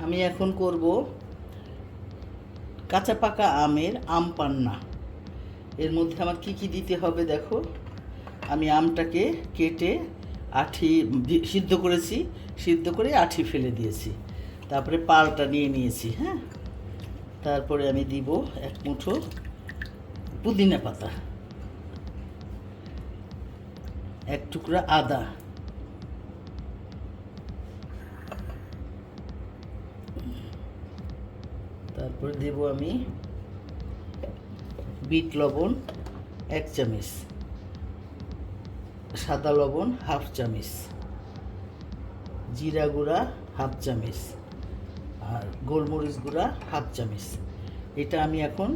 আমি এখন করব কাঁচা পাকা আমের আম পান্না। এর মধ্যে আমার কি কি দিতে হবে দেখো। আমি আমটাকে কেটে আঠি সিদ্ধ করেছি, সিদ্ধ করে আঠি ফেলে দিয়েছি, তারপরে পালটা নিয়ে নিয়েছি। হ্যাঁ, তারপরে আমি দিব এক মুঠো পুদিনা পাতা, এক টুকরা আদা, তারপরে দেব আমি বিট লবণ 1 চামচ, সাদা লবণ 1/2 চামচ, জিরা গুঁড়া 1/2 চামচ, আর গোলমরিচ গুঁড়া 1/2 চামচ। এটা আমি এখন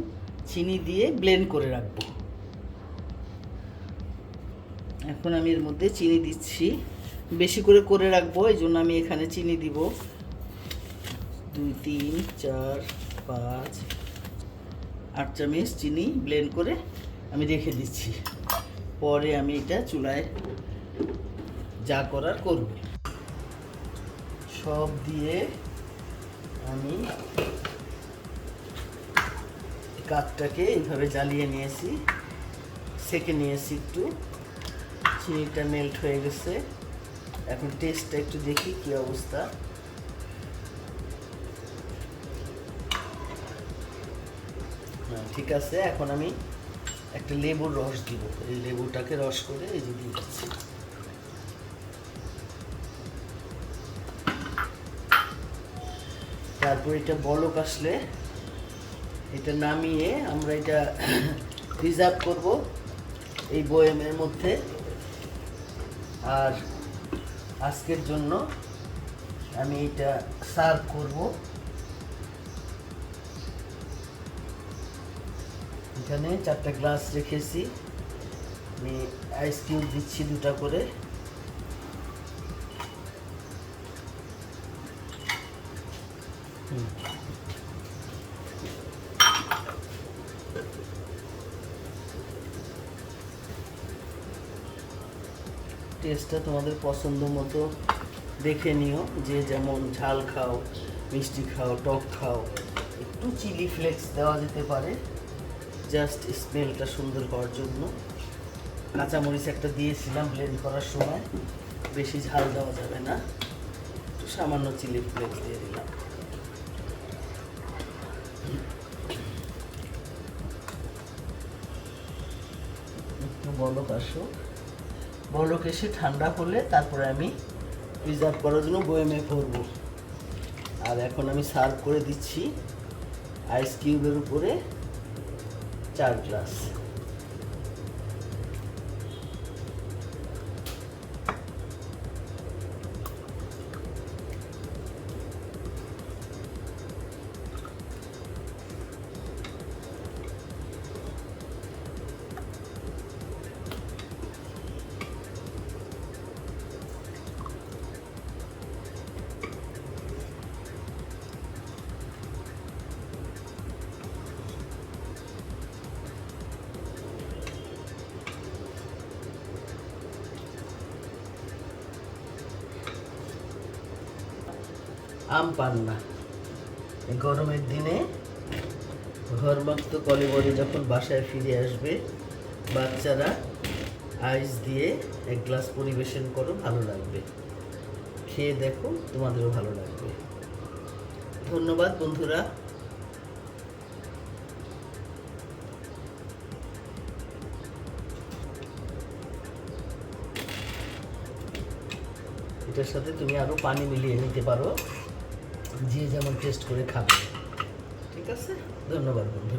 চিনি দিয়ে ব্লেন্ড করে রাখবো। এখন আমি এর মধ্যে চিনি দিচ্ছি, বেশি করে রাখবো, এই জন্য আমি এখানে চিনি দিব 2 3 4 5 8 চামচ চিনি ব্লেন্ড করে আমি রেখে দিচ্ছি। পরে আমি এটা চুলায় যা করার করব। সব দিয়ে আমি কাঠটাকে এইভাবে জ্বালিয়ে নিয়েছি, সেকে নিয়েছি একটু। চিনিটা মেল্ট হয়ে গেছে। এখন টেস্টটা একটু দেখি কি অবস্থা। ঠিক আছে, এখন আমি একটা লেবুর রস দিব। এই লেবুটাকে রস করে এই যে দিয়ে দিচ্ছি। তারপর এটা বলক আসলে এটা নামিয়ে আমরা এটা রিজার্ভ করব এই বয়ামের মধ্যে। আর আজকের জন্য আমি এটা সার্ভ করব। এখানে 4টা গ্লাস রেখেছি, আমি আইস কিউব দিচ্ছি 2টা করে। টেস্টটা তোমাদের পছন্দ মতো দেখে নিও, যে যেমন ঝাল খাও, মিষ্টি খাও, টক খাও। একটু চিলি ফ্লেক্স দেওয়া যেতে পারে জাস্ট স্মেলটা সুন্দর হওয়ার জন্য। কাঁচামরিচ একটা দিয়েছিলাম ব্লেন্ড করার সময়, বেশি ঝাল দেওয়া যাবে না, একটু সামান্য চিলি ফ্লেক্স দিয়ে দিলাম। একটু বলক আসুক, বলক এসে ঠান্ডা হলে তারপরে আমি প্রিজার্ভ করার জন্য বয়ামে ভরবো। আর এখন আমি সার্ভ করে দিচ্ছি আইস কিউবের উপরে 4 গ্লাস। আম পান্না এই গরমের দিনে ঘরমাক্ত কলেবরে যখন বাসায় ফিরে আসবে, বাচ্চারা আইস দিয়ে 1 গ্লাস পরিবেশন করো, ভালো লাগবে। খেয়ে দেখো, তোমাদেরও ভালো লাগবে। ধন্যবাদ বন্ধুরা। এটার সাথে তুমি আরো পানি মিলিয়ে নিতে পারো, যে যেমন টেস্ট করে খাবে। ঠিক আছে, ধন্যবাদ বন্ধু।